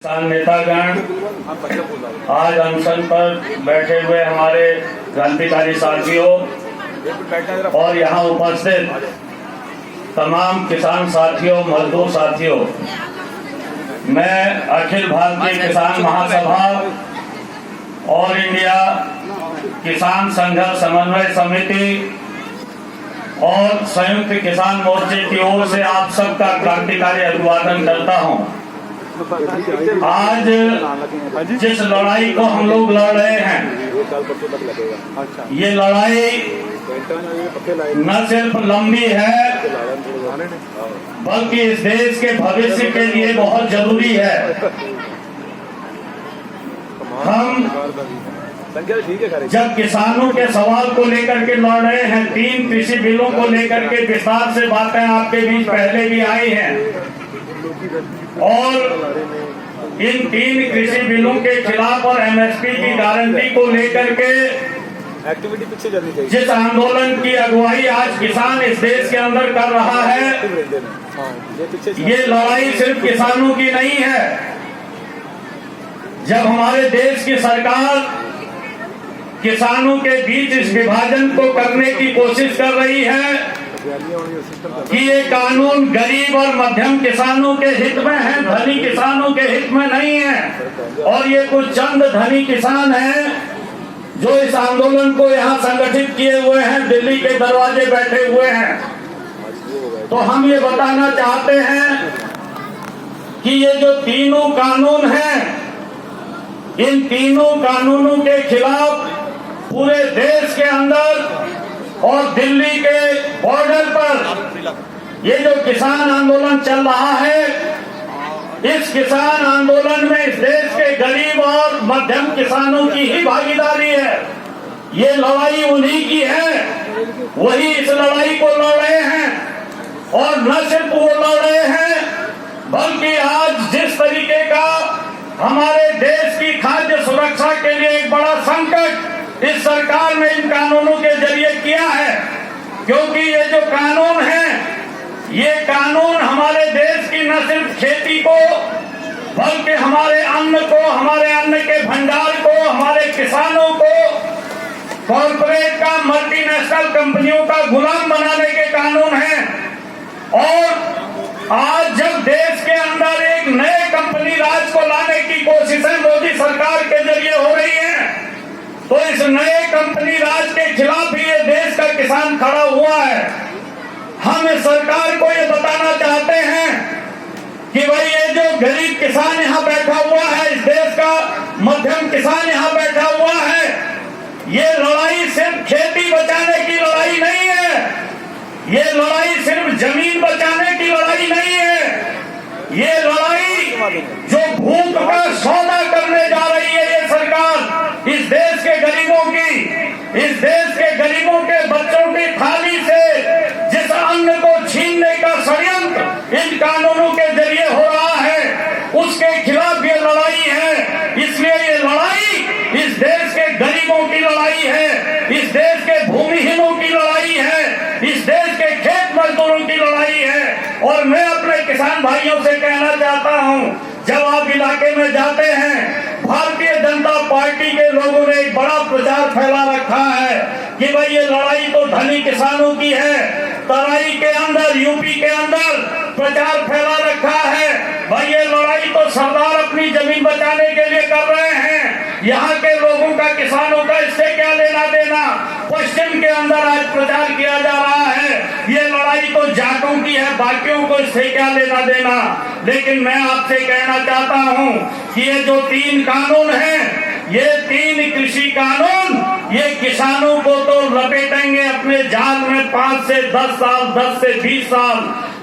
किसान नेतागण आज अनशन पर बैठे हुए हमारे क्रांतिकारी साथियों और यहाँ उपस्थित तमाम किसान साथियों, मजदूर साथियों, मैं अखिल भारतीय किसान महासभा और इंडिया किसान संघर्ष समन्वय समिति और संयुक्त किसान मोर्चे की ओर से आप सबका क्रांतिकारी अभिवादन करता हूँ। आज जिस लड़ाई को हम लोग लड़ रहे हैं, ये लड़ाई न सिर्फ लंबी है बल्कि इस देश के भविष्य के लिए बहुत जरूरी है। हम जब किसानों के सवाल को लेकर के लड़ रहे हैं, 3 कृषि बिलों को लेकर के विस्तार से बातें आपके बीच पहले भी आई हैं और इन 3 कृषि बिलों के खिलाफ और एमएसपी की गारंटी को लेकर के एक्टिविटी पीछे जानी चाहिए। जिस आंदोलन की अगुवाई आज किसान इस देश के अंदर कर रहा है, ये लड़ाई सिर्फ किसानों की नहीं है। जब हमारे देश की सरकार किसानों के बीच इस विभाजन को करने की कोशिश कर रही है कि ये कानून गरीब और मध्यम किसानों के हित में है, धनी किसानों के हित में नहीं है, और ये कुछ चंद धनी किसान हैं जो इस आंदोलन को यहाँ संगठित किए हुए हैं, दिल्ली के दरवाजे बैठे हुए हैं। तो हम ये बताना चाहते हैं कि ये जो तीनों कानून हैं, इन तीनों कानूनों के खिलाफ पूरे देश के अंदर और दिल्ली के बॉर्डर पर ये जो किसान आंदोलन चल रहा है, इस किसान आंदोलन में इस देश के गरीब और मध्यम किसानों की ही भागीदारी है। ये लड़ाई उन्हीं की है, वही इस लड़ाई को लड़ रहे हैं और न सिर्फ वो लड़ रहे हैं बल्कि आज जिस तरीके का हमारे देश की खाद्य सुरक्षा के लिए एक बड़ा संकट इस सरकार ने इन कानूनों के जरिए किया है, क्योंकि ये जो कानून है, ये कानून हमारे देश की न सिर्फ खेती को बल्कि हमारे अन्न को, हमारे अन्न के भंडार को, हमारे किसानों को कॉर्पोरेट का, मल्टीनेशनल कंपनियों का गुलाम बनाने के कानून हैं। और आज जब देश के अंदर एक नए कंपनी राज को लाने की कोशिशें मोदी सरकार के जरिए हो रही हैं, तो इस नए कंपनी राज के खिलाफ ही ये देश का किसान खड़ा हुआ है। हम इस सरकार को ये बताना चाहते हैं कि भाई ये जो गरीब किसान यहाँ बैठा हुआ है, इस देश का मध्यम किसान यहाँ बैठा हुआ है, ये लड़ाई सिर्फ खेती बचाने की लड़ाई नहीं है, ये लड़ाई सिर्फ जमीन बचाने की लड़ाई नहीं है, ये लड़ाई जो भूख का सौदा करने जा रही है ये सरकार इस देश के गरीबों की, इस देश के गरीबों के बच्चों की थाली से जिस अन्न को छीनने का षड्यंत्र इन कानूनों के जरिए हो रहा है, उसके खिलाफ ये लड़ाई है। इसलिए ये लड़ाई इस देश के गरीबों की लड़ाई है, इस देश के भूमिहीनों की लड़ाई है, इस देश के खेत मजदूरों की लड़ाई है। और मैं अपने किसान भाइयों से कहना चाहता हूँ, जब आप इलाके में जाते हैं, भारतीय जनता पार्टी के लोगों ने एक बड़ा प्रचार फैला रखा है कि भाई ये लड़ाई तो धनी किसानों की है। तराई के अंदर, यूपी के अंदर प्रचार फैला रखा है, भाई ये लड़ाई तो सरदार अपनी जमीन बचाने के लिए कर रहे हैं, यहाँ के लोगों का, किसानों का इससे क्या लेना देना। पश्चिम के अंदर आज प्रचार किया जा रहा है, ये लड़ाई तो जाटों की है, बाकियों को इससे क्या लेना देना। लेकिन मैं आपसे कहना चाहता हूँ कि ये जो 3 कानून हैं, ये 3 कृषि कानून ये किसानों को तो लपेटेंगे अपने जाल में 5 से 10 साल, 10 से 20 साल।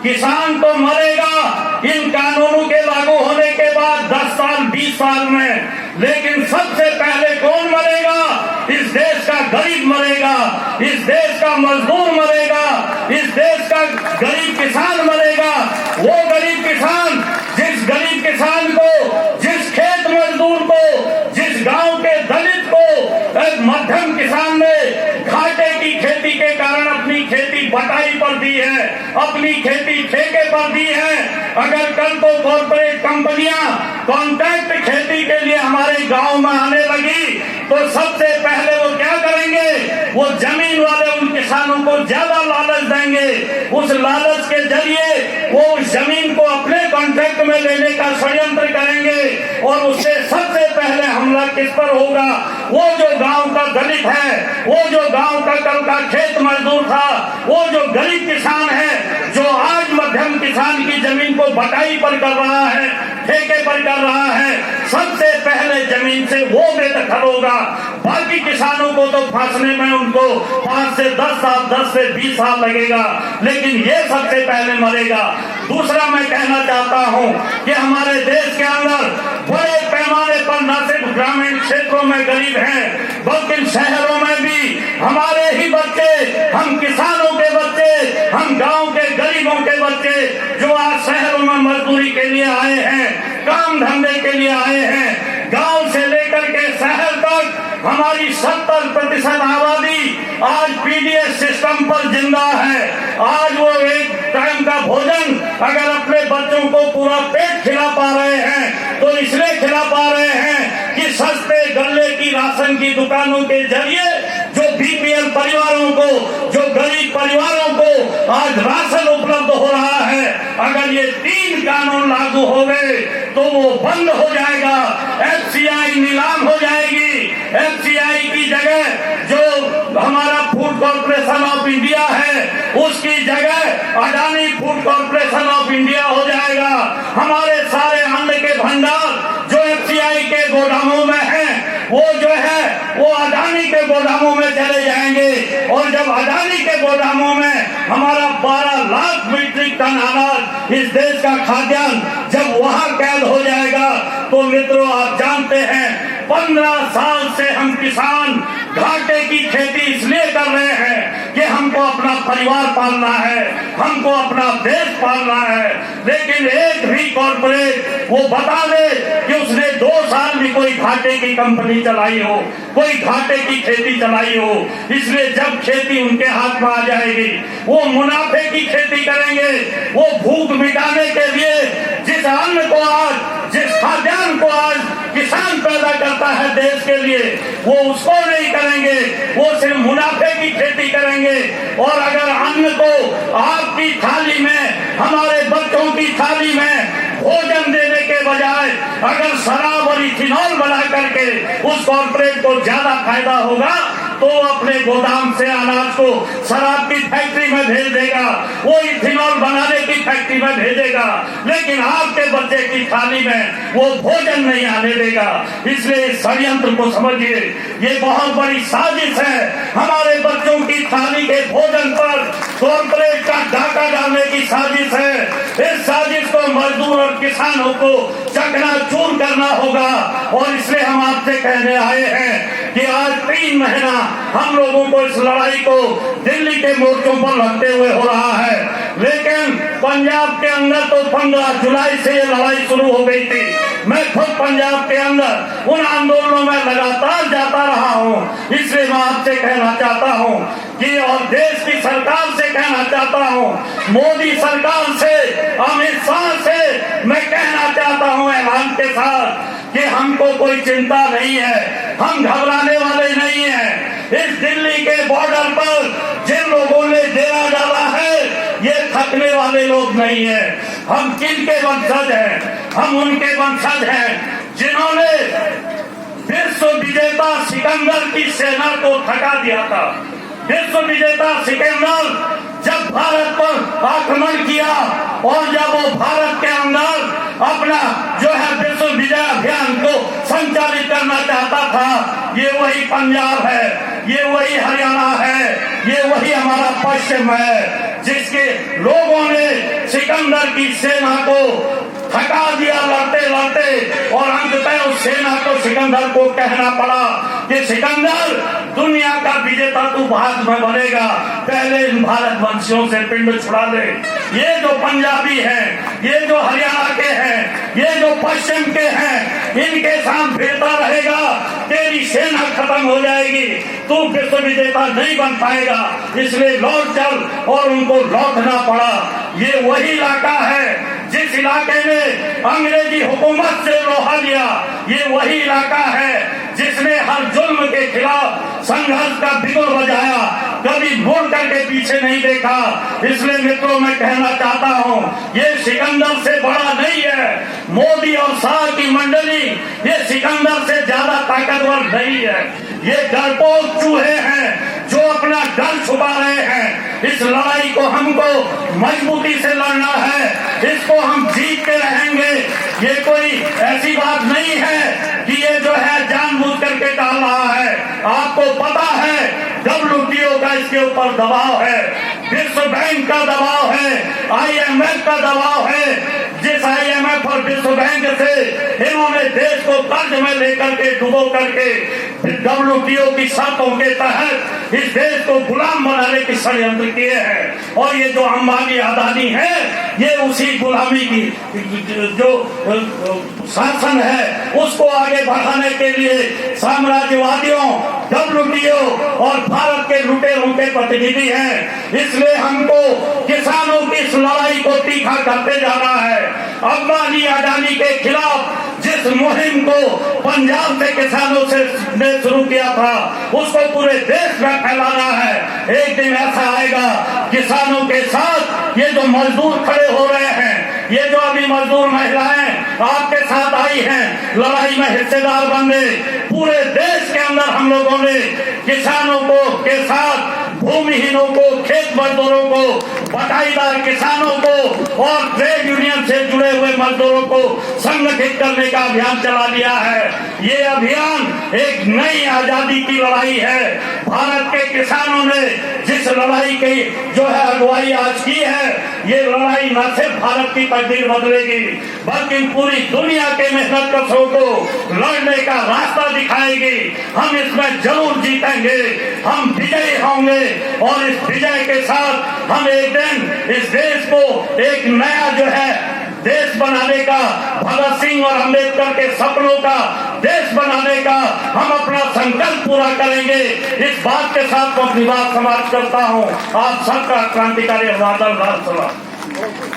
किसान तो मरेगा इन कानूनों के लागू होने के बाद 10 साल, 20 साल में, लेकिन सबसे पहले कौन मरेगा? इस देश का गरीब मरेगा, इस देश का मजदूर मरेगा, इस देश का गरीब किसान मरेगा। वो गरीब किसान, जिस गरीब किसान को, जिस खेत मजदूर को, जिस गांव के दलित को एक मध्यम किसान ने घाटे की खेती के कारण अपनी खेती बटाई पर पर दी है, अपनी खेती ठेके पर दी है। अगर कल को कॉर्पोरेट कंपनियां कॉन्ट्रैक्ट खेती के लिए हमारे गांव में आने लगी तो सबसे पहले वो क्या करेंगे, वो जमीन वाले उन किसानों को ज्यादा लालच देंगे। उस लालच के जरिए वो उस जमीन को अपने कॉन्ट्रैक्ट में लेने का षड्यंत्र करेंगे और उससे सबसे पहले हमला किस पर होगा, वो जो गांव का दलित है, वो जो गांव का कल का खेत मजदूर था, वो जो गरीब किसान है जो आज मध्यम किसान की जमीन को बटाई पर कर रहा है, ठेके पर कर रहा है, सबसे पहले जमीन से वो बेदखल होगा। बाकी किसानों को तो फांसने में उनको 5 से 10 साल 10 से 20 साल लगेगा, लेकिन ये सबसे पहले मरेगा। दूसरा मैं कहना चाहता हूँ कि हमारे देश के अंदर बड़े पैमाने पर न सिर्फ ग्रामीण क्षेत्रों में गरीब हैं, बल्कि शहरों में भी हमारे ही बच्चे, हम किसानों के बच्चे, हम गांव के गरीबों के बच्चे जो आज शहरों में मजदूरी के लिए आए हैं, काम धंधे के लिए आए हैं, गांव से लेकर के शहर तक हमारी 70% आबादी आज पीडीएस सिस्टम पर जिंदा है। आज वो एक टाइम का भोजन अगर अपने बच्चों को पूरा पेट खिला पा रहे हैं तो इसलिए खिला पा रहे हैं कि सस्ते गल्ले की राशन की दुकानों के जरिए जो बीपीएल परिवारों को, जो गरीब परिवारों को आज राशन उपलब्ध हो रहा है। अगर ये 3 कानून लागू हो गए तो वो बंद हो जाएगा, एफसीआई नीलाम हो जाएगी। एफसीआई की जगह जो हमारा फूड कॉर्पोरेशन ऑफ इंडिया है उसकी जगह Adani food corporation of India हो जाएगा। हमारे सारे अन्न के भंडार जो एफसीआई के गोदामों में हैं वो जो है वो अडानी के गोदामों में चले जाएंगे और जब अडानी के गोदामों में हमारा 12 लाख मीट्रिक टन अनाज इस देश का खाद्यान्न जब वहां कैद हो जाएगा तो मित्रों आप जानते हैं 15 साल से हम किसान घाटे की खेती इसलिए कर रहे हैं कि हमको अपना परिवार पालना है, हमको अपना देश पालना है। लेकिन एक भी कॉर्पोरेट वो बता दे कि उसने 2 साल भी कोई घाटे की कंपनी चलाई हो, कोई घाटे की खेती चलाई हो। इसलिए जब खेती उनके हाथ में आ जाएगी वो मुनाफे की खेती करेंगे। वो भूख मिटाने के लिए जिस अन्न को आज, जिस खाद्यान्न को आज किसान पैदा करता है देश के लिए, वो उसको नहीं करेंगे, वो सिर्फ मुनाफे की खेती करेंगे। और अगर अन्न को आपकी थाली में, हमारे बच्चों की थाली में भोजन देने के बजाय अगर शराब और इथेनॉल बना करके उस कॉर्पोरेट को ज्यादा फायदा होगा तो अपने गोदाम से अनाज को शराब की फैक्ट्री में भेज देगा, वो इथेनॉल बनाने की फैक्ट्री में भेजेगा, लेकिन आपके बच्चे की थाली में वो भोजन नहीं आने देगा। इसलिए इस षड्यंत्र को समझिए, ये बहुत बड़ी साजिश है। हमारे बच्चों की थाली के भोजन पर कॉर्पोरेट का डाका डालने की साजिश है। इस साजिश को मजदूर और किसानों को चकनाचूर करना होगा। और इसलिए हम आपसे कहने आए हैं कि आज 3 महीना हम लोगों को इस लड़ाई को दिल्ली के मोर्चों पर लड़ते हुए हो रहा है, लेकिन पंजाब के अंदर तो 15 जुलाई से ये लड़ाई शुरू हो गई थी। मैं खुद पंजाब के अंदर उन आंदोलनों में लगातार जाता रहा हूँ। इसलिए मैं आपसे कहना चाहता हूँ कि और देश की सरकार से कहना चाहता हूँ, मोदी सरकार से, अमित शाह से मैं कहना चाहता हूँ ऐलान के साथ कि हमको कोई चिंता नहीं है, हम घबराने वाले नहीं हैं। इस दिल्ली के बॉर्डर पर जिन लोगों ने डेरा डाला है ये थकने वाले लोग नहीं है। हम किनके वंशज हैं? हम उनके वंशज हैं जिन्होंने विश्व विजेता सिकंदर की सेना को थका दिया था। विश्व विजेता सिकंदर जब भारत पर आक्रमण किया और जब वो भारत के अंदर अपना जो है विश्व विजय अभियान को संचालित करना चाहता था, ये वही पंजाब है, ये वही हरियाणा है, ये वही हमारा पश्चिम है, जिसके लोगों ने सिकंदर की सेना को थका दिया लड़ते लड़ते। और अंततः उस सेना को सिकंदर को कहना पड़ा कि सिकंदर दुनिया का विजेता तू बाद में बनेगा, पहले इन भारत वंशियों से पिंड छुड़ा ले। ये जो पंजाबी हैं, ये जो हरियाणा के हैं, ये जो पश्चिम के हैं, इनके साथ फिरता रहेगा, तेरी सेना खत्म हो जाएगी, तू विश्व विजेता नहीं बन पाएगा, इसलिए लौट चल। और उनको लौटना पड़ा। ये वही इलाका है जिस इलाके ने अंग्रेजी हुकूमत से लोहा लिया। ये वही इलाका है जिसने हर जुल्म के खिलाफ संघर्ष का बिगुल बजाया, कभी मुड़ करके पीछे नहीं देखा। इसलिए मित्रों, मैं कहना चाहता हूँ, ये सिकंदर से बड़ा नहीं है। मोदी और शाह की मंडली ये सिकंदर से ज्यादा ताकतवर नहीं है। ये डरपोक चूहे हैं जो अपना डर छुपा रहे हैं। इस लड़ाई को हमको मजबूती से लड़ना है, इसको हम जीत के रहेंगे। ये कोई ऐसी बात नहीं है कि ये जो है जानबूझ करके डाल रहा है। आपको पता है WTO का इसके ऊपर दबाव है, विश्व बैंक का दबाव है, IMF का दबाव है। जिस IMF और विश्व बैंक से इन्होंने देश को कर्ज में लेकर के डुबो करके WTO की शर्तों के तहत इस देश को गुलाम बनाने की षड्यंत्र किए हैं। और ये जो अंबानी अदानी है, ये उसी गुलामी की जो शासन है उसको आगे बढ़ाने के लिए साम्राज्यवादियों, WTO और भारत के लुटेरों के प्रतिनिधि हैं। इसलिए हमको किसानों की इस लड़ाई को तीखा करते जाना है। अंबानी अडानी के खिलाफ जिस मुहिम को पंजाब से किसानों से ने शुरू किया था, उसको पूरे देश में फैलाना है। एक दिन ऐसा आएगा किसानों के साथ ये जो मजदूर खड़े हो रहे हैं, ये जो अभी मजदूर महिलाएं आपके साथ आई हैं, लड़ाई में हिस्सेदार बन गए। पूरे देश के अंदर हम लोगों ने किसानों को के साथ भूमिहीनों को, खेत मजदूरों को, बटाईदार किसानों को और ट्रेड यूनियन से जुड़े हुए मजदूरों को संगठित करने का अभियान चला लिया है। ये अभियान एक नई आजादी की लड़ाई है। भारत के किसानों ने जिस लड़ाई की जो है अगुवाई आज की है, ये लड़ाई न सिर्फ भारत की तकदीर बदलेगी बल्कि पूरी दुनिया के मेहनत कशों को लड़ने का रास्ता दिखाएगी। हम इसमें जरूर जीतेंगे, हम विजयी होंगे और इस विजय के साथ हम एक दिन इस देश को एक नया जो है देश बनाने का, भगत सिंह और अम्बेडकर के सपनों का देश बनाने का हम अपना संकल्प पूरा करेंगे। इस बात के साथ मैं अपनी बात समाप्त करता हूँ। आप सबका क्रांतिकारी अभिवादन।